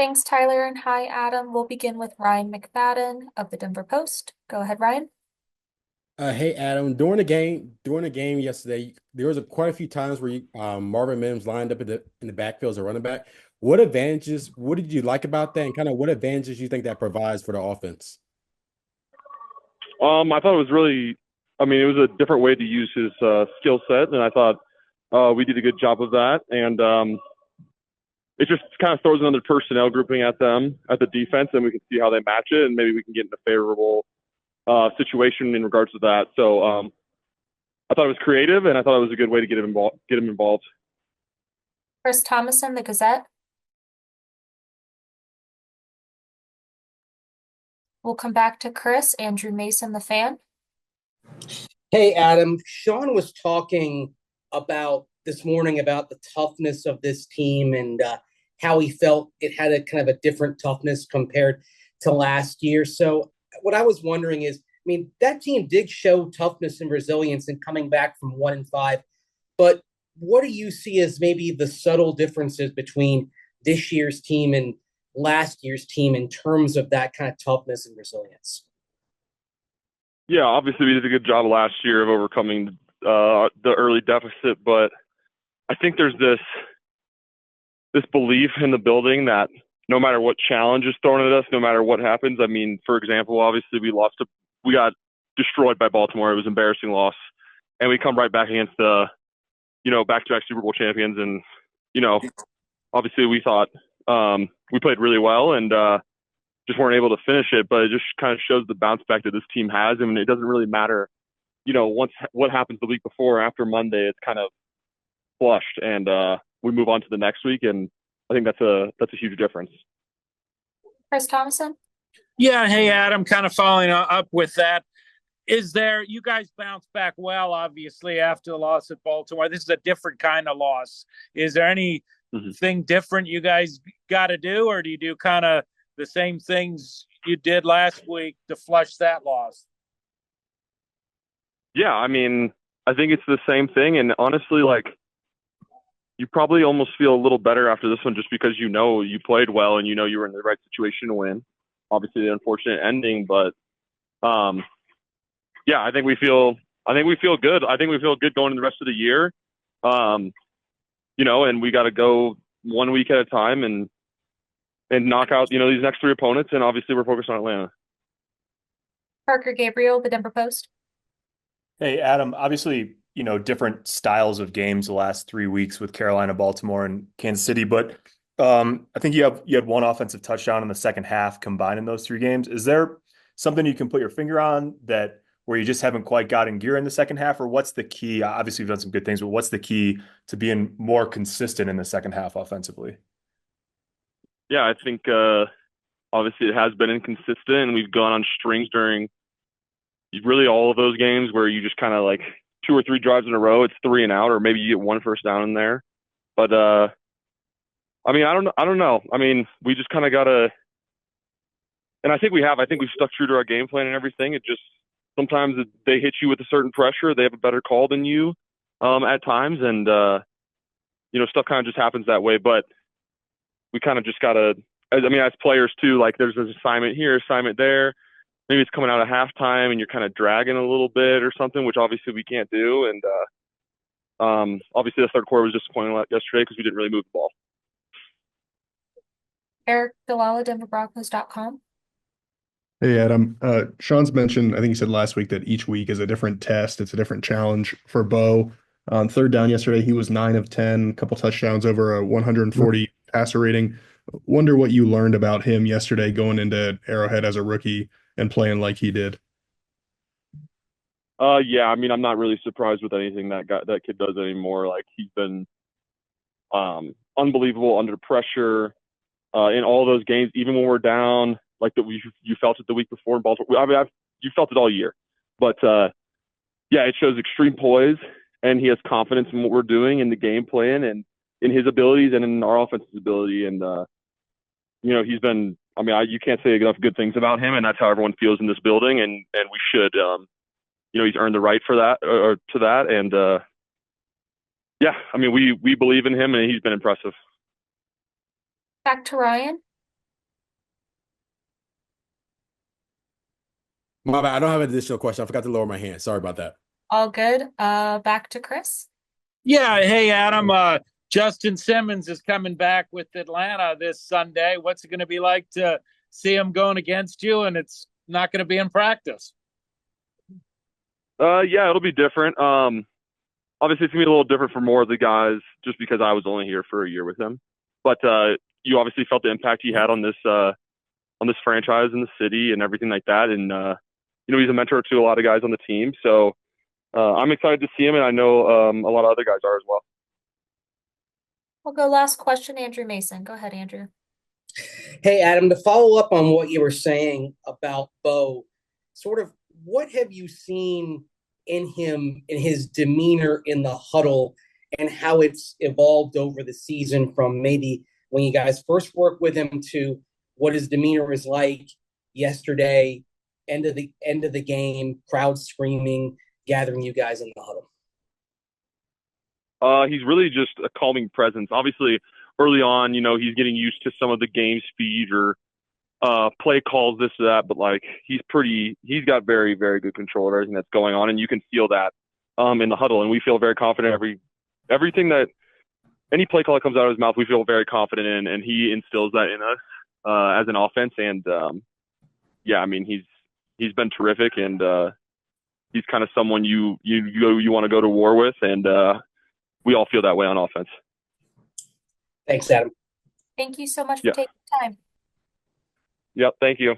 Thanks, Tyler, and hi, Adam. We'll begin with Ryan McFadden of the Denver Post. Go ahead, Ryan. Hey Adam, during the game yesterday, there was quite a few times where Marvin Mims lined up in the backfield as a running back. What did you like about that, and kind of what advantages you think that provides for the offense? I thought it was really, it was a different way to use his skill set, and I thought we did a good job of that. And it just kind of throws another personnel grouping at them, at the defense, and we can see how they match it, and maybe we can get in a favorable situation in regards to that. So I thought it was creative, and I thought it was a good way to get him involved. Chris Thomason, The Gazette. We'll come back to Chris. Andrew Mason, The Fan. Hey, Adam. Sean was talking about this morning about the toughness of this team and how he felt it had a kind of a different toughness compared to last year. So, what I was wondering is, that team did show toughness and resilience in coming back from 1-5, but what do you see as maybe the subtle differences between this year's team and last year's team in terms of that kind of toughness and resilience? Yeah, obviously we did a good job last year of overcoming the early deficit, but I think there's this belief in the building that no matter what challenge is thrown at us, no matter what happens. For example, obviously we got destroyed by Baltimore. It was an embarrassing loss, and we come right back against the back-to-back Super Bowl champions, and obviously we thought we played really well and just weren't able to finish it. But it just kind of shows the bounce back that this team has. It doesn't really matter, once what happens the week before or after Monday, it's kind of flushed, and we move on to the next week. And I think that's a huge difference. Chris Thomason. Yeah, hey Adam, kind of following up with that. You guys bounced back well, obviously, after the loss at Baltimore. This is a different kind of loss. Is there anything different you guys got to do, or do you do kind of the same things you did last week to flush that loss? Yeah, I think it's the same thing. And honestly, you probably almost feel a little better after this one just because you played well and you were in the right situation to win. Obviously, the unfortunate ending, but yeah, I think we feel good. I think we feel good going into the rest of the year. And we got to go 1 week at a time and knock out these next three opponents. And obviously, we're focused on Atlanta. Parker Gabriel, The Denver Post. Hey, Adam, obviously, different styles of games the last 3 weeks with Carolina, Baltimore, and Kansas City, but I think you had one offensive touchdown in the second half combined in those three games. Is there something you can put your finger on where you just haven't quite got in gear in the second half, or what's the key? Obviously, you've done some good things, but what's the key to being more consistent in the second half offensively? Yeah, I think obviously it has been inconsistent, and we've gone on strings during really all of those games where you just kind of like 2 or 3 drives in a row, it's 3 and out, or maybe you get 1 first down in there. But I don't know. We just kind of gotta, and I think we've stuck true to our game plan and everything. It just sometimes they hit you with a certain pressure. They have a better call than you at times, and stuff kind of just happens that way. But we kind of just gotta, as players too. There's this assignment here, assignment there. Maybe it's coming out of halftime and you're kind of dragging a little bit or something, which obviously we can't do. And obviously the third quarter was disappointing yesterday because we didn't really move the ball. Eric Delala, DenverBroncos.com. Hey, Adam. Sean's mentioned, I think he said last week that each week is a different test. It's a different challenge for Bo. On third down yesterday, he was 9 of 10, a couple touchdowns, over a 140 passer rating. Wonder what you learned about him yesterday going into Arrowhead as a rookie and playing like he did. Yeah, I'm not really surprised with anything that kid does anymore. He's been unbelievable under pressure in all those games, even when we're down. You felt it the week before in Baltimore. You felt it all year. But yeah, it shows extreme poise, and he has confidence in what we're doing in the game plan and in his abilities and in our offense's ability. And he's been. You can't say enough good things about him, and that's how everyone feels in this building. And we should. He's earned the right for that or to that. And yeah, we believe in him, and he's been impressive. Back to Ryan. My bad. I don't have an additional question. I forgot to lower my hand. Sorry about that. All good. Back to Chris. Yeah. Hey, Adam. Justin Simmons is coming back with Atlanta this Sunday. What's it going to be like to see him going against you, and it's not going to be in practice? Yeah, it'll be different. Obviously it's gonna be a little different for more of the guys just because I was only here for a year with him. But you obviously felt the impact he had on this franchise and the city and everything like that. And he's a mentor to a lot of guys on the team. So I'm excited to see him, and I know a lot of other guys are as well. We'll go last question, Andrew Mason. Go ahead, Andrew. Hey, Adam, to follow up on what you were saying about Bo, sort of what have you seen in him, in his demeanor in the huddle, and how it's evolved over the season from maybe when you guys first worked with him to what his demeanor was like yesterday, end of the game, crowd screaming, gathering you guys in the huddle? He's really just a calming presence. Obviously, early on, he's getting used to some of the game speed or play calls, this or that, but he's got very, very good control of everything that's going on, and you can feel that in the huddle. And we feel very confident everything that any play call that comes out of his mouth, we feel very confident in, and he instills that in us as an offense. And he's been terrific, and he's kind of someone you want to go to war with, and we all feel that way on offense. Thanks, Adam. Thank you so much for taking the time. Yep, thank you.